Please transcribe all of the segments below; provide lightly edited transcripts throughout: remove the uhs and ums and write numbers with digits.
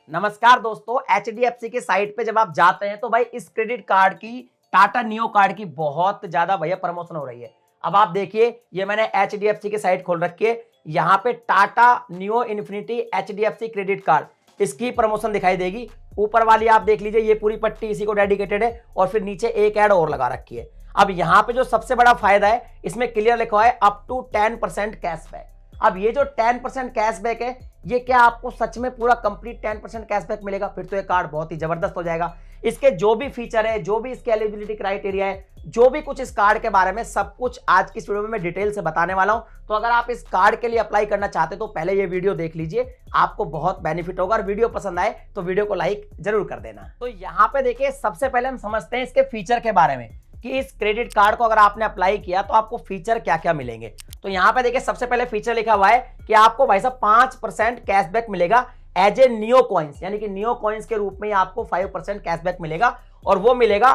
नमस्कार दोस्तों, एचडीएफसी की साइट पे जब आप जाते हैं तो भाई इस क्रेडिट कार्ड की टाटा नियो कार्ड की बहुत ज्यादा भैया प्रमोशन हो रही है। अब आप देखिए, ये मैंने एचडीएफसी की साइट खोल रखी है, यहाँ पे Tata neo infinity HDFC credit card इसकी प्रमोशन दिखाई देगी। ऊपर वाली आप देख लीजिए, ये पूरी पट्टी इसी को डेडिकेटेड है और फिर नीचे एक ऐड और लगा रखी है। अब यहाँ पे जो सबसे बड़ा फायदा है, इसमें क्लियर लिखा हुआ है अप टू 10% कैशबैक। अब ये जो 10% कैशबैक है, ये क्या आपको सच में पूरा कंप्लीट 10% कैशबैक मिलेगा? फिर तो ये कार्ड बहुत ही जबरदस्त हो जाएगा। इसके जो भी फीचर है, जो भी इसके एलिजिबिलिटी क्राइटेरिया है, जो भी कुछ इस कार्ड के बारे में सब कुछ आज की इस वीडियो में मैं डिटेल से बताने वाला हूं। तो अगर आप इस कार्ड के लिए अप्लाई करना चाहते तो पहले ये वीडियो देख लीजिए, आपको बहुत बेनिफिट होगा। और वीडियो पसंद आए तो वीडियो को लाइक जरूर कर देना। तो यहाँ पे देखिए, सबसे पहले हम समझते हैं इसके फीचर के बारे में कि इस क्रेडिट कार्ड को अगर आपने अप्लाई किया तो आपको फीचर क्या क्या मिलेंगे। तो यहाँ पे देखिए, सबसे पहले फीचर लिखा हुआ है कि आपको भाई साहब 5% कैशबैक मिलेगा एज ए नियो कॉइंस, यानी कि नियो कॉइंस के रूप में आपको 5% कैशबैक मिलेगा। और वो मिलेगा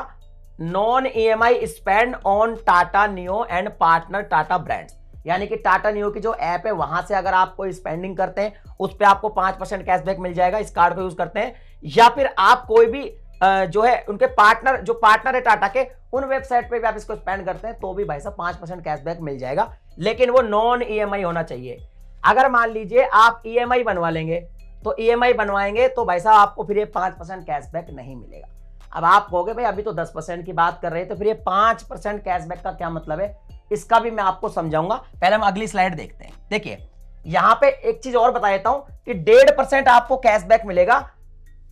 non EMI spend on Tata neo and partner Tata brands, यानी कि टाटा नियो की जो ऐप है वहां से अगर आप कोई स्पेंडिंग करते हैं उस पर आपको 5% कैशबैक मिल जाएगा इस कार्ड को यूज करते हैं। या फिर आप कोई भी जो है उनके पार्टनर, जो पार्टनर है टाटा के, उन वेबसाइट पे भी आप इसको स्पेंड करते हैं तो भी भाई साहब 5% कैशबैक मिल जाएगा, लेकिन वो नॉन ईएमआई होना चाहिए। अगर मान लीजिए आप ईएमआई बनवा लेंगे तो ईएमआई बनवाएंगे तो भाई साहब आपको फिर ये 5% कैशबैक नहीं मिलेगा। अब आप कहोगे भाई अभी तो 10% की बात कर रहे हैं, तो फिर ये 5% कैशबैक का क्या मतलब है, इसका भी मैं आपको समझाऊंगा। पहले हम अगली स्लाइड देखते हैं। देखिए, यहां पे एक चीज और बता देता हूं कि 1.5% आपको कैशबैक मिलेगा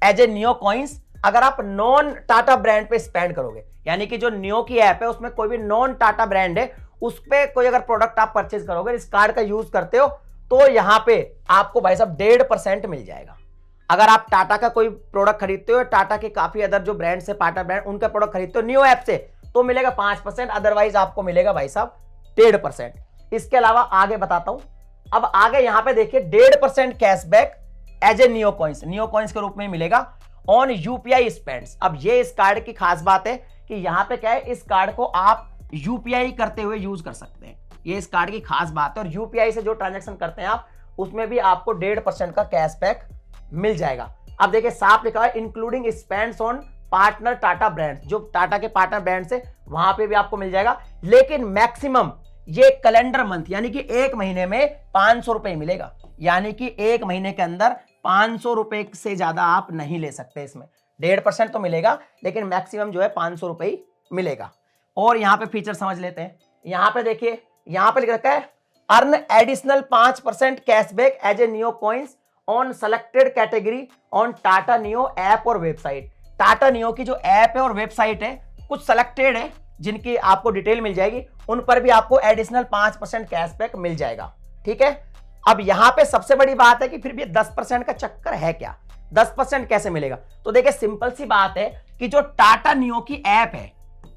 एज ए नियो कॉइंस अगर आप नॉन टाटा ब्रांड पे स्पेंड करोगे। यानी कि जो नियो की ऐप है उसमें कोई भी नॉन टाटा ब्रांड है, उस पे कोई अगर प्रोडक्ट आप परचेज करोगे, इस कार्ड का यूज करते हो, तो यहां पे आपको भाई साहब 1.5% मिल जाएगा। अगर आप टाटा का कोई प्रोडक्ट खरीदते हो, टाटा के काफी अदर जो ब्रांड से, टाटा ब्रांड, उनका प्रोडक्ट खरीदते हो नियो ऐप से, तो मिलेगा 5%, अदरवाइज आपको मिलेगा भाई साहब 1.5%। इसके अलावा आगे बताता हूं। अब आगे यहां पे देखिए, 1.5% cashback as a Neo coins के रूप में मिलेगा ऑन यूपीआई स्पेंड्स। अब ये इस कार्ड की खास बात है कि यहां पे क्या है, इस कार्ड को आप यूपीआई करते हुए यूज कर सकते हैं। ये इस कार्ड की खास बात है। और यूपीआई से जो ट्रांजैक्शन करते हैं आप, उसमें भी आपको 1.5% का कैशबैक मिल जाएगा। अब देखिए, साफ लिखा है including spends on partner Tata brands, जो टाटा के पार्टनर ब्रांड्स है वहां पे भी आपको मिल जाएगा। लेकिन मैक्सिमम ये कैलेंडर मंथ, यानी कि एक महीने में 500 रुपए मिलेगा। यानी कि एक महीने के अंदर 500 रुपए से ज्यादा आप नहीं ले सकते। इसमें 1.5% तो मिलेगा, लेकिन मैक्सिमम जो है 500 रुपए ही मिलेगा। और यहां पे फीचर समझ लेते हैं। यहां पे देखिए, यहां पे लिख रखा है earn additional 5% cashback as a Neo coins on selected category on Tata Neo app और वेबसाइट। टाटा नियो की जो ऐप है और वेबसाइट है, कुछ सेलेक्टेड है जिनकी आपको डिटेल मिल जाएगी, उन पर भी आपको एडिशनल 5% कैशबैक मिल जाएगा। ठीक है। अब यहां पे सबसे बड़ी बात है कि फिर भी 10% का चक्कर है क्या, 10% कैसे मिलेगा? तो देखिए, सिंपल सी बात है कि जो टाटा नियो की ऐप है,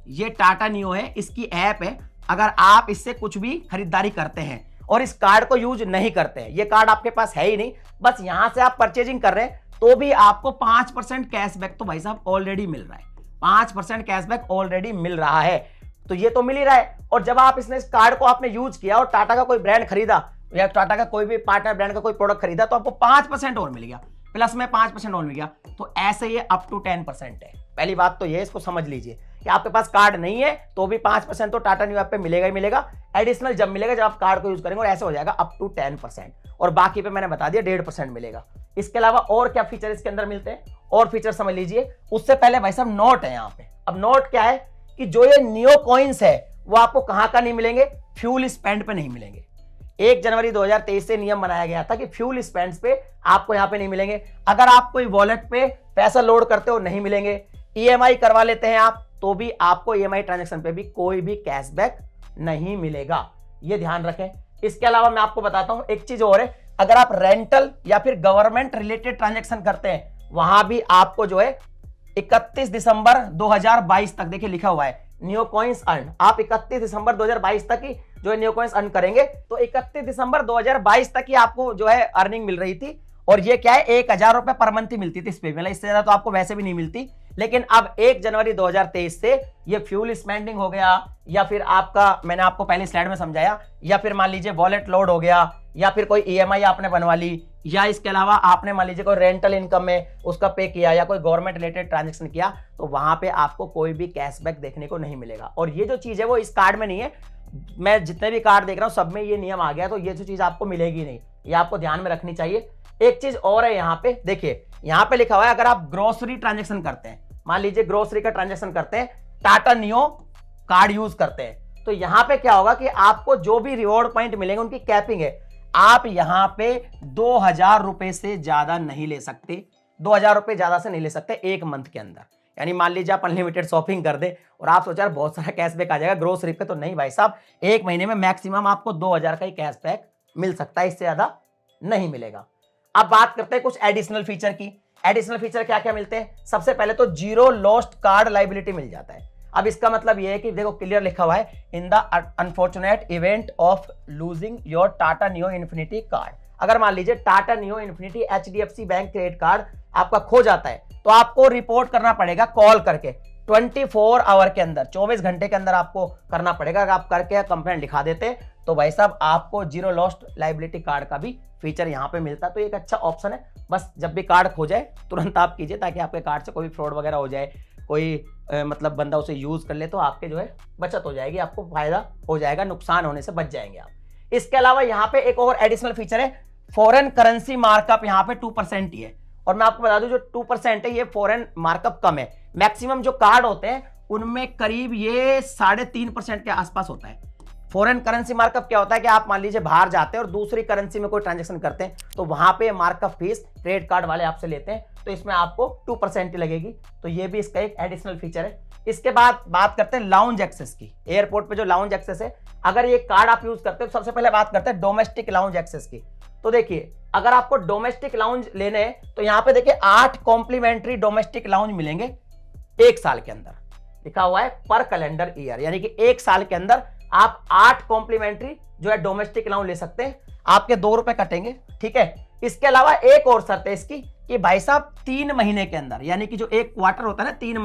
ये टाटा नियो है, इसकी ऐप है। अगर आप इससे कुछ भी खरीदारी करते हैं और इस कार्ड को यूज नहीं करते हैं, ये कार्ड आपके पास है ही नहीं, बस यहां से आप परचेजिंग कर रहे हैं, तो भी आपको 5% कैशबैक तो भाई साहब ऑलरेडी मिल रहा है। 5% कैशबैक ऑलरेडी मिल रहा है, तो ये तो मिल ही रहा है। और जब आप इस कार्ड को आपने यूज किया और टाटा का कोई ब्रांड खरीदा या टाटा का कोई भी पार्टनर ब्रांड का कोई प्रोडक्ट खरीदा, तो आपको 5% और मिल गया, प्लस में 5% और मिल गया। तो ऐसे ये अप टू 10% है। पहली बात तो ये, इसको समझ लीजिए कि आपके पास कार्ड नहीं है तो भी 5% तो टाटा न्यू ऐप पे मिलेगा ही मिलेगा। एडिशनल जब मिलेगा जब आप कार्ड को यूज करेंगे, और ऐसे हो जाएगा अप टू 10%। और बाकी पे मैंने बता दिया 1.5% मिलेगा। इसके अलावा और क्या फीचर इसके अंदर मिलते हैं, और फीचर समझ लीजिए। उससे पहले भाई साहब नोट है यहाँ पे। अब नोट क्या है कि जो ये नियो कॉइंस है वो आपको कहां का नहीं मिलेंगे, फ्यूल स्पेंड पे नहीं मिलेंगे। 1 जनवरी 2023 से नियम बनाया गया था कि फ्यूल स्पेंड्स पे आपको यहां पे नहीं मिलेंगे। अगर आप कोई वॉलेट पे पैसा लोड करते हो नहीं मिलेंगे। ईएमआई करवा लेते हैं आप, तो भी आपको ईएमआई ट्रांजैक्शन पे भी कोई भी कैशबैक नहीं मिलेगा, ये ध्यान रखें। इसके अलावा मैं आपको बताता हूं एक चीज और है, अगर आप रेंटल या फिर गवर्नमेंट रिलेटेड ट्रांजैक्शन करते हैं, वहां भी आपको जो है 31 दिसंबर 2022 तक, देखिए लिखा हुआ है नियो कॉइंस अर्न। आप 31 दिसंबर 2022 तक ही जो है नियो कॉइंस अर्न करेंगे, तो 31 दिसंबर 2022 तक ही आपको जो है अर्निंग मिल रही थी। और ये क्या है, 1,000 रुपए पर मंथ ही मिलती थी इस पे, मतलब इससे ज्यादा तो आपको वैसे भी नहीं मिलती। लेकिन अब 1 जनवरी 2023 से ये फ्यूल स्पेंडिंग हो गया, या फिर आपका, मैंने आपको पहले स्लाइड में समझाया, या फिर मान लीजिए वॉलेट लोड हो गया, या फिर कोई ईएमआई आपने बनवा ली, या इसके अलावा आपने मान लीजिए कोई रेंटल इनकम में उसका पे किया, या कोई गवर्नमेंट रिलेटेड ट्रांजेक्शन किया, तो वहां पे आपको कोई भी कैशबैक देखने को नहीं मिलेगा। और ये जो चीज है वो इस कार्ड में नहीं है, मैं जितने भी कार्ड देख रहा हूं सब में ये नियम आ गया, तो ये जो चीज आपको मिलेगी नहीं, ये आपको ध्यान में रखनी चाहिए। एक चीज और है यहाँ पे, देखिए यहाँ पे लिखा हुआ है, अगर आप ग्रोसरी ट्रांजेक्शन करते हैं, मान लीजिए ग्रोसरी का ट्रांजेक्शन करते हैं, टाटा नियो कार्ड यूज करते हैं, तो यहां पे क्या होगा कि आपको जो भी रिवॉर्ड पॉइंट मिलेंगे उनकी कैपिंग है, आप यहां पे 2,000 रुपए से ज्यादा नहीं ले सकते, 2,000 रुपए ज्यादा से नहीं ले सकते एक मंथ के अंदर। यानी मान लीजिए आप अनलिमिटेड शॉपिंग कर दे और आप सोचा बहुत सारा कैशबैक आ जाएगा ग्रोसरी पे, तो नहीं भाई साहब, एक महीने में मैक्सिमम आपको 2,000 का ही कैशबैक मिल सकता है, इससे ज्यादा नहीं मिलेगा। अब बात करते हैं कुछ एडिशनल फीचर की। एडिशनल फीचर क्या क्या मिलते हैं? सबसे पहले तो जीरो लॉस्ट कार्ड लाइबिलिटी मिल जाता है। अब इसका मतलब यह है कि देखो क्लियर लिखा हुआ है, in the unfortunate event of losing your Tata neo infinity card, अगर मान लीजिए Tata neo infinity HDFC bank credit card आपका खो जाता है, तो आपको रिपोर्ट करना पड़ेगा कॉल करके 24 आवर के अंदर, 24 घंटे के अंदर आपको करना पड़ेगा। अगर आप करके कंप्लेंट लिखा देते तो भाई साहब आपको जीरो लॉस्ट लाइबिलिटी कार्ड का भी फीचर यहाँ पे मिलता है। तो एक अच्छा ऑप्शन है, बस जब भी कार्ड खो जाए तुरंत आप कीजिए, ताकि आपके कार्ड से कोई फ्रॉड वगैरह हो जाए, कोई मतलब बंदा उसे यूज कर ले, तो आपके जो है बचत हो जाएगी, आपको फायदा हो जाएगा, नुकसान होने से बच जाएंगे आप। इसके अलावा यहाँ पे एक और एडिशनल फीचर है, फॉरेन करेंसी मार्कअप यहाँ पे 2% ही है। और मैं आपको बता दूं जो 2% है ये फॉरेन मार्कअप कम है, मैक्सिमम जो कार्ड होते हैं उनमें करीब ये 3.5% के आसपास होता है। फॉरेन करेंसी मार्कअप क्या होता है कि आप मान लीजिए बाहर जाते हैं और दूसरी करेंसी में कोई ट्रांजैक्शन करते हैं, तो वहां पे मार्कअप फीस क्रेडिट कार्ड वाले आपसे लेते हैं, तो इसमें आपको 2% ही लगेगी। तो ये भी इसका एक एडिशनल फीचर है। इसके बाद बात करते हैं लाउंज एक्सेस की। एयरपोर्ट पे जो लाउंज एक्सेस है, अगर ये कार्ड आप यूज करते हैं तो सबसे पहले बात करते हैं डोमेस्टिक लाउंज एक्सेस की। तो देखिए अगर आपको डोमेस्टिक लाउंज लेने हैं तो यहाँ पे देखिए 8 कॉम्प्लीमेंट्री डोमेस्टिक लाउंज मिलेंगे 1 साल के अंदर, लिखा हुआ है पर कैलेंडर ईयर, यानी कि 1 साल के अंदर आप 8 कॉम्प्लीमेंट्री जो है डोमेस्टिक लाउंज ले सकते हैं, आपके 2 रुपए कटेंगे, ठीक है। इसके अलावा एक और शर्त है इसकी कि भाई साहब 3 महीने के अंदर, यानी कि जो एक क्वार्टर होता है ना 3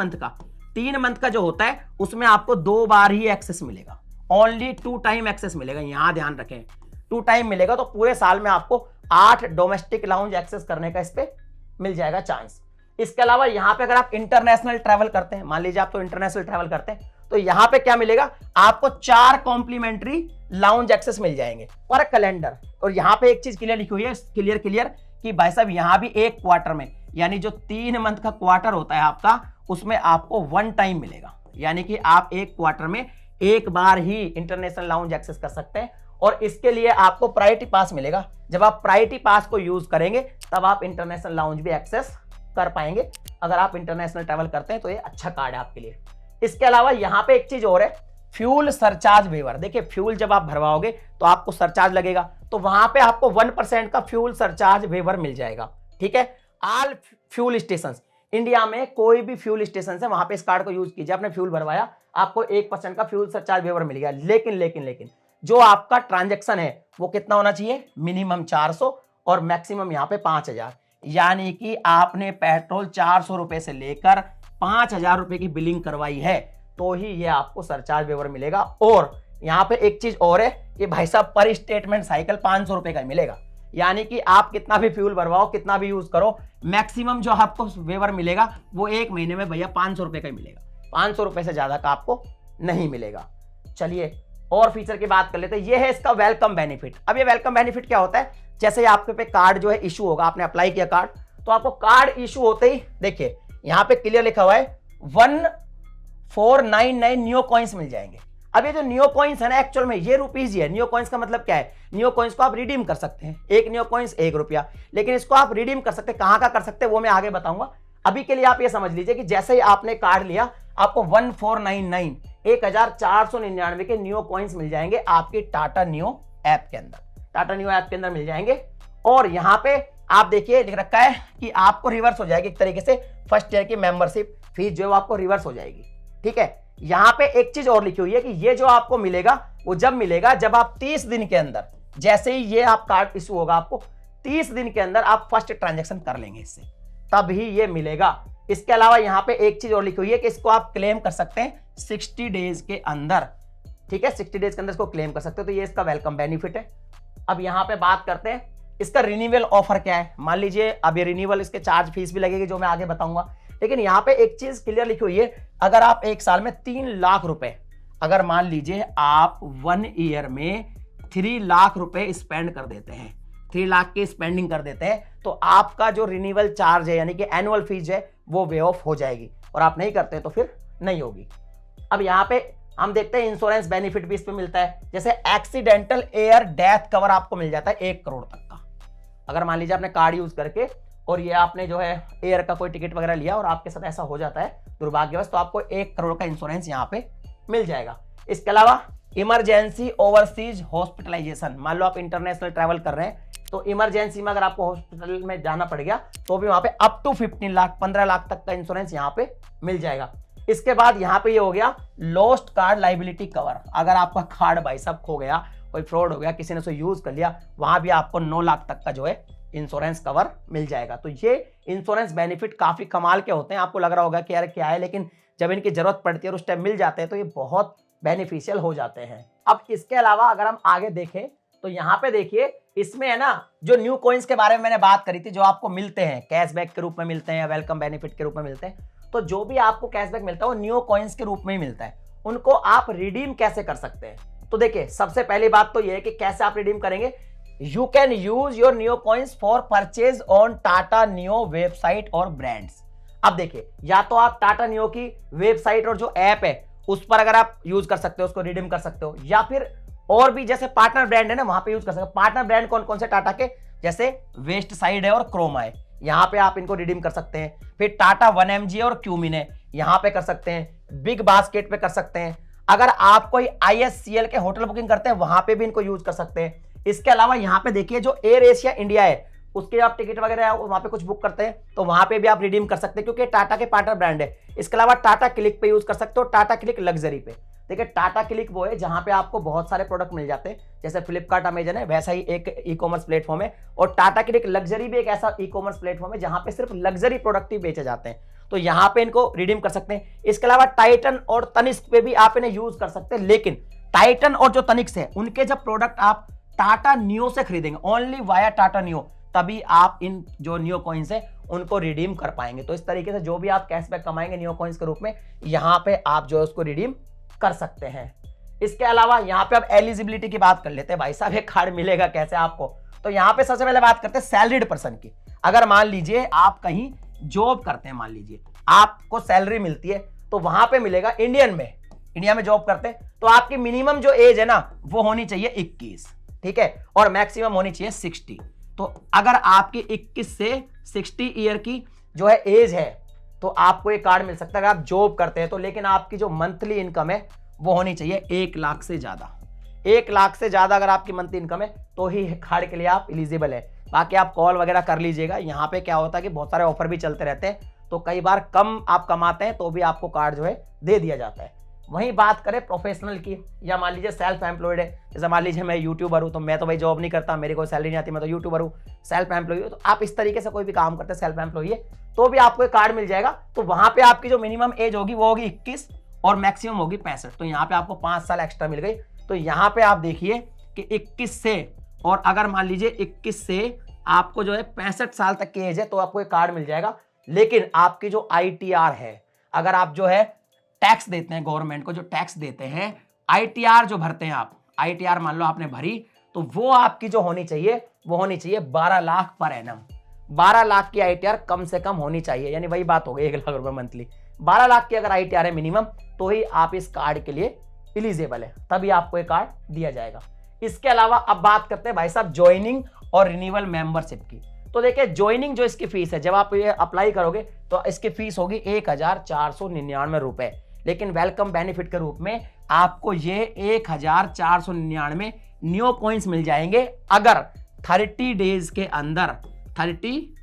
मंथ का जो होता है उसमें आपको 2 बार ही एक्सेस मिलेगा, ओनली 2 टाइम एक्सेस मिलेगा, यहां ध्यान रखें 2 टाइम मिलेगा। तो पूरे साल में आपको 8 डोमेस्टिक लाउंज एक्सेस करने का इस पे मिल जाएगा चांस। इसके अलावा यहाँ पे अगर आप इंटरनेशनल ट्रैवल करते हैं, मान लीजिए आप तो इंटरनेशनल ट्रैवल करते हैं, तो यहां पे क्या मिलेगा आपको 4 कॉम्प्लीमेंट्री लाउंज एक्सेस मिल जाएंगे पर कैलेंडर। और यहां पे एक चीज क्लियर लिखी हुई है, क्लियर कि भाई साहब यहां भी एक क्वार्टर में, यानी जो 3 मंथ का क्वार्टर होता है आपका, उसमें आपको 1 टाइम मिलेगा, यानी कि आप एक क्वार्टर में एक बार ही इंटरनेशनल लाउंज एक्सेस कर सकते हैं। और इसके लिए आपको प्रायोरिटी पास मिलेगा, जब आप प्रायोरिटी पास को यूज करेंगे तब आप इंटरनेशनल लाउंज भी एक्सेस कर पाएंगे। अगर आप इंटरनेशनल ट्रैवल करते हैं तो ये अच्छा कार्ड है आपके लिए। इसके अलावा यहां पे एक चीज और है, फ्यूल सरचार्ज वेवर। देखिए फ्यूल जब आप भरवाओगे तो आपको सरचार्ज लगेगा, तो वहां पे आपको 1% का फ्यूल सरचार्ज वेवर मिल जाएगा, ठीक है। ऑल फ्यूल स्टेशन, इंडिया में कोई भी फ्यूल स्टेशन है वहां पे इस कार्ड को यूज कीजिए, आपने फ्यूल भरवाया, आपको 1% का फ्यूल सरचार्ज वेवर मिल गया। लेकिन जो आपका ट्रांजैक्शन है वो कितना होना चाहिए, मिनिमम 400 और मैक्सिमम यहाँ पे 5,000, यानी कि आपने पेट्रोल 400 रुपए से लेकर 5,000 रुपए की बिलिंग करवाई है तो ही ये आपको सरचार्ज वेवर मिलेगा। और यहाँ पे एक चीज और है कि भाई साहब पर स्टेटमेंट साइकिल 500 रुपए का मिलेगा, यानी कि आप कितना भी फ्यूल भरवाओ, कितना भी यूज करो, मैक्सिमम जो आपको वेवर मिलेगा वो एक महीने में भैया 500 रुपए का ही मिलेगा, 500 रुपए से ज्यादा का आपको नहीं मिलेगा। चलिए और फीचर की बात कर लेते हैं, ये है इसका वेलकम बेनिफिट। अब ये वेलकम बेनिफिट क्या होता है, जैसे आपके पे कार्ड जो है इशू होगा, आपने अप्लाई किया कार्ड, तो आपको कार्ड इशू होते ही देखिए यहां पे क्लियर लिखा हुआ है 1499 न्यू कॉइन्स मिल जाएंगे। अब ये जो न्यू कॉइन्स है ना, एक्चुअल में ये रुपीज ही है। न्यू कॉइन्स का मतलब क्या है, न्यू कॉइन्स को आप रिडीम कर सकते हैं, एक न्यू कॉइन्स 1 रुपया, लेकिन इसको आप रिडीम कर सकते हैं, कहां का कर सकते हैं वो मैं आगे बताऊंगा। अभी के लिए आप ये समझ लीजिए कि जैसे ही आपने कार्ड लिया आपको 1499 1499 के न्यू कॉइन्स मिल जाएंगे आपकी टाटा न्यू ऐप के अंदर, टाटा न्यू ऐप के अंदर मिल जाएंगे। और यहां पे आप देखिए लिख रखा है कि आपको रिवर्स हो जाएगी एक तरीके से फर्स्ट ईयर की मेंबरशिप फीस जो है वो आपको रिवर्स हो जाएगी, ठीक है। यहां पे एक चीज और लिखी हुई है कि ये जो आपको मिलेगा वो जब मिलेगा जब आप 30 दिन के अंदर, जैसे ही ये आप कार्ड इशू होगा आपको 30 दिन के अंदर आप फर्स्ट ट्रांजैक्शन कर लेंगे इससे, तब ही ये मिलेगा। इसके अलावा यहाँ पे एक चीज और लिखी हुई है कि इसको आप क्लेम कर सकते हैं 60 डेज के अंदर, ठीक है, 60 डेज के अंदर इसको क्लेम कर सकते हो। तो ये इसका वेलकम बेनिफिट है। अब यहाँ पे बात करते हैं इसका रिन्यूअल ऑफर क्या है। मान लीजिए अब ये रिन्यूअल, इसके चार्ज फीस भी लगेगी जो मैं आगे बताऊंगा, लेकिन यहाँ पे एक चीज क्लियर लिखी हुई है, अगर आप एक साल में 3 लाख रुपए, अगर मान लीजिए आप 1 ईयर में 3 लाख रुपए स्पेंड कर देते हैं, 3 लाख की स्पेंडिंग कर देते हैं, तो आपका जो रिन्यूअल चार्ज है यानी कि एनुअल फीस है वो वे ऑफ हो जाएगी, और आप नहीं करते तो फिर नहीं होगी। अब यहाँ पे हम देखते हैं इंश्योरेंस बेनिफिट भी इसमें मिलता है, जैसे एक्सीडेंटल एयर डेथ कवर आपको मिल जाता है 1 करोड़ तक का। अगर मान लीजिए आपने कार्ड यूज करके और ये आपने जो है एयर का कोई टिकट वगैरह लिया और आपके साथ ऐसा हो जाता है दुर्भाग्यवश, तो आपको 1 करोड़ का इंश्योरेंस यहाँ पे मिल जाएगा। इसके अलावा इमरजेंसी ओवरसीज हॉस्पिटलाइजेशन, मान लो आप इंटरनेशनल ट्रैवल कर रहे हैं तो इमरजेंसी में अगर आपको हॉस्पिटल में जाना पड़ गया तो भी वहां पे अप टू 15 लाख 15 लाख तक का इंश्योरेंस यहाँ पे मिल जाएगा। इसके बाद यहाँ पे ये हो गया लॉस्ट कार्ड लाइबिलिटी कवर, अगर आपका कार्ड भाई साहब खो गया, कोई फ्रॉड हो गया, किसी ने उसे यूज कर लिया, वहां भी आपको 9 लाख तक का जो है इंश्योरेंस कवर मिल जाएगा। तो ये इंश्योरेंस बेनिफिट काफी कमाल के होते हैं। आपको लग रहा होगा कि यार क्या है, लेकिन जब इनकी जरूरत पड़ती है और उस टाइम मिल जाते हैं तो ये बहुत बेनिफिशियल हो जाते हैं। अब इसके अलावा अगर हम आगे देखें तो यहाँ पे देखिए इसमें है ना, जो न्यू कॉइन्स के बारे में मैंने बात करी थी, जो आपको मिलते हैं कैशबैक के रूप में मिलते हैं या वेलकम बेनिफिट के रूप में मिलते हैं, तो जो भी आपको कैशबैक मिलता है वो न्यू कॉइन्स के रूप में ही मिलता है। उनको आप रिडीम कैसे कर सकते हैं, तो देखिए सबसे पहली बात तो ये है कि कैसे आप रिडीम करेंगे। You can use your new coins for purchase on Tata new website और ब्रांड्स। अब देखिए या तो आप टाटा न्यू की वेबसाइट और जो ऐप है उस पर अगर आप यूज कर सकते हो, उसको रिडीम कर सकते हो, या फिर और भी जैसे पार्टनर ब्रांड है ना वहां पे यूज कर सकते हो। पार्टनर ब्रांड कौन कौन से टाटा के, जैसे वेस्ट साइड है और क्रोमा है, यहां पे आप इनको रिडीम कर सकते हैं। फिर टाटा 1mg और क्यूमिन है, यहां पे कर सकते हैं। बिग बास्केट पे कर सकते हैं। अगर आप कोई ISCL के होटल बुकिंग करते हैं वहां पे भी इनको यूज कर सकते हैं। इसके अलावा यहाँ पे देखिए जो एयर एशिया इंडिया है उसके आप टिकट वगैरह वहां पे कुछ बुक करते हैं तो वहां पे भी आप रिडीम कर सकते हैं क्योंकि टाटा के पार्टनर ब्रांड है। इसके अलावा टाटा क्लिक पे यूज कर सकते हो, टाटा क्लिक लग्जरी पे। देखिए टाटा क्लिक वो है जहां पे आपको बहुत सारे प्रोडक्ट मिल जाते हैं, जैसे फ्लिपकार्ट अमेजन है वैसा ही एक ई कॉमर्स प्लेटफॉर्म है, और टाटा क्लिक लग्जरी भी एक ऐसा ई कॉमर्स प्लेटफॉर्म है जहां पे सिर्फ लग्जरी प्रोडक्ट ही बेचे जाते हैं, तो यहां पे इनको रिडीम कर सकते हैं। इसके अलावा टाइटन और तनिष्क पे भी आप इन्हें यूज कर सकते हैं, लेकिन टाइटन और जो तनिष्क है उनके जब प्रोडक्ट आप टाटा न्यू से खरीदेंगे, ओनली वाया टाटा न्यू, तभी आप इन जो न्यू कॉइन्स है उनको रिडीम कर पाएंगे। तो इस तरीके से जो भी आप कैशबैक कमाएंगे न्यू कॉइन्स के रूप में, यहां पे आप जो है उसको रिडीम कर सकते हैं। इसके अलावा यहाँ पे अब एलिजिबिलिटी की बात कर लेते हैं, भाई साहब ये कार्ड मिलेगा कैसे आपको। तो यहाँ पे सबसे पहले बात करते हैं सैलरीड पर्सन की। अगर मान लीजिए आप कहीं जॉब करते हैं, मान लीजिए आपको सैलरी मिलती है तो वहां पे मिलेगा इंडिया में जॉब करते हैं तो आपकी मिनिमम जो एज है ना वो होनी चाहिए 21, ठीक है, और मैक्सिमम होनी चाहिए 60। तो अगर आपकी 21 से 60 ईयर की जो है एज है तो आपको ये कार्ड मिल सकता है अगर आप जॉब करते हैं तो। लेकिन आपकी जो मंथली इनकम है वो होनी चाहिए 1 लाख से ज्यादा। 1 लाख से ज्यादा अगर आपकी मंथली इनकम है तो ही कार्ड के लिए आप एलिजिबल है। बाकी आप कॉल वगैरह कर लीजिएगा, यहाँ पे क्या होता है कि बहुत सारे ऑफर भी चलते रहते हैं, तो कई बार कम आप कमाते हैं तो भी आपको कार्ड जो है दे दिया जाता है। वहीं बात करें प्रोफेशनल की, या मान लीजिए सेल्फ एम्प्लॉयड है, जैसे मान लीजिए मैं यूट्यूबर हूं, तो मैं तो भाई जॉब नहीं करता, मेरी कोई सैलरी नहीं आती, मैं तो यूट्यूबर हूं, सेल्फ एम्प्लॉय हूं, तो आप इस तरीके से कोई भी काम करते हैं सेल्फ एम्प्लॉय है तो भी आपको एक कार्ड मिल जाएगा। तो वहां पे आपकी जो मिनिमम एज होगी वो होगी 21 और मैक्सिमम होगी 65, तो यहाँ पे आपको 5 साल एक्स्ट्रा मिल गई। तो यहाँ पे आप देखिए कि 21 से, और अगर मान लीजिए 21 से आपको जो है 65 साल तक की एज है तो आपको एक कार्ड मिल जाएगा। लेकिन आपकी जो ITR है, अगर आप जो है टैक्स देते हैं गवर्नमेंट को, जो टैक्स देते हैं ITR जो भरते हैं आप, ITR मान लो आपने भरी, तो वो आपकी जो होनी चाहिए वो होनी चाहिए 12 लाख पर एनम। 12 लाख की ITR कम से कम होनी चाहिए, यानी वही बात हो गई 1 लाख रुपए मंथली। 12 लाख की अगर ITR है मिनिमम तो ही आप इस कार्ड के लिए एलिजिबल है, तभी आपको ये कार्ड दिया जाएगा। इसके अलावा अब बात करते हैं भाई साहब ज्वाइनिंग और रिन्यूअल मेंबरशिप की। तो देखिए ज्वाइनिंग जो इसकी फीस है, जब आप ये अप्लाई करोगे तो इसकी फीस होगी 1499 रुपए, लेकिन वेलकम बेनिफिट के रूप में आपको ये 1499 न्यू कॉइन्स मिल जाएंगे अगर 30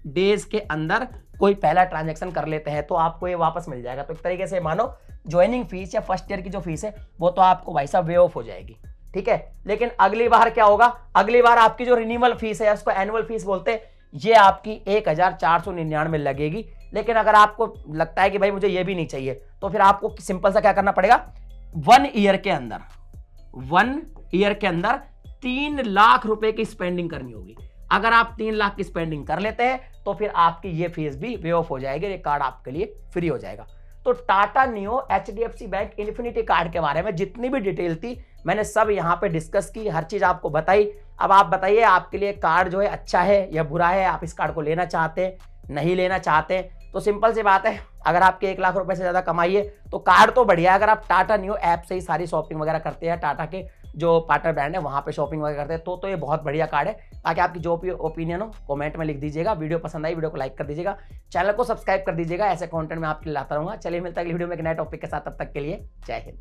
डेज के अंदर कोई पहला ट्रांजैक्शन कर लेते हैं तो आपको ये वापस मिल जाएगा। तो एक तरीके से मानो ज्वाइनिंग फीस या फर्स्ट ईयर की जो फीस है वो तो आपको भाई साहब वे ऑफ हो जाएगी, ठीक है। लेकिन अगली बार क्या होगा, अगली बार आपकी जो रिन्यूअल फीस है, उसको एनुअल फीस बोलते हैं, ये आपकी 1499 लगेगी। लेकिन अगर आपको लगता है कि भाई मुझे ये भी नहीं चाहिए, तो फिर आपको सिंपल सा क्या करना पड़ेगा, 1 ईयर के अंदर 3 लाख रुपए की स्पेंडिंग करनी होगी। अगर आप 3 लाख की स्पेंडिंग कर लेते हैं तो फिर आपकी ये फीस भी वे ऑफ हो जाएगी, ये कार्ड आपके लिए फ्री हो जाएगा। तो Tata neo HDFC bank infinity card के बारे में जितनी भी डिटेल थी मैंने सब यहां पे डिस्कस की, हर चीज आपको बताई। अब आप बताइए आपके लिए कार्ड जो है अच्छा है या बुरा है, आप इस कार्ड को लेना चाहते हैं नहीं लेना चाहते हैं। तो सिंपल सी बात है, अगर आपके 1 लाख रुपए से ज्यादा कमाइए तो कार्ड तो बढ़िया है। अगर आप टाटा नियो ऐप से ही सारी शॉपिंग वगैरह करते हैं, टाटा के जो पार्टनर ब्रांड है वहां पे शॉपिंग वगैरह करते हैं, तो ये बहुत बढ़िया कार्ड है। ताकि आपकी जो भी ओपिनियन हो कमेंट में लिख दीजिएगा। वीडियो पसंद आई वीडियो को लाइक कर दीजिएगा, चैनल को सब्सक्राइब कर दीजिएगा। ऐसे कंटेंट में आपके लिए लाता रहूंगा। चलिए मिलता है अगली वीडियो में एक नए टॉपिक के साथ, तब तक के लिए जय हिंद।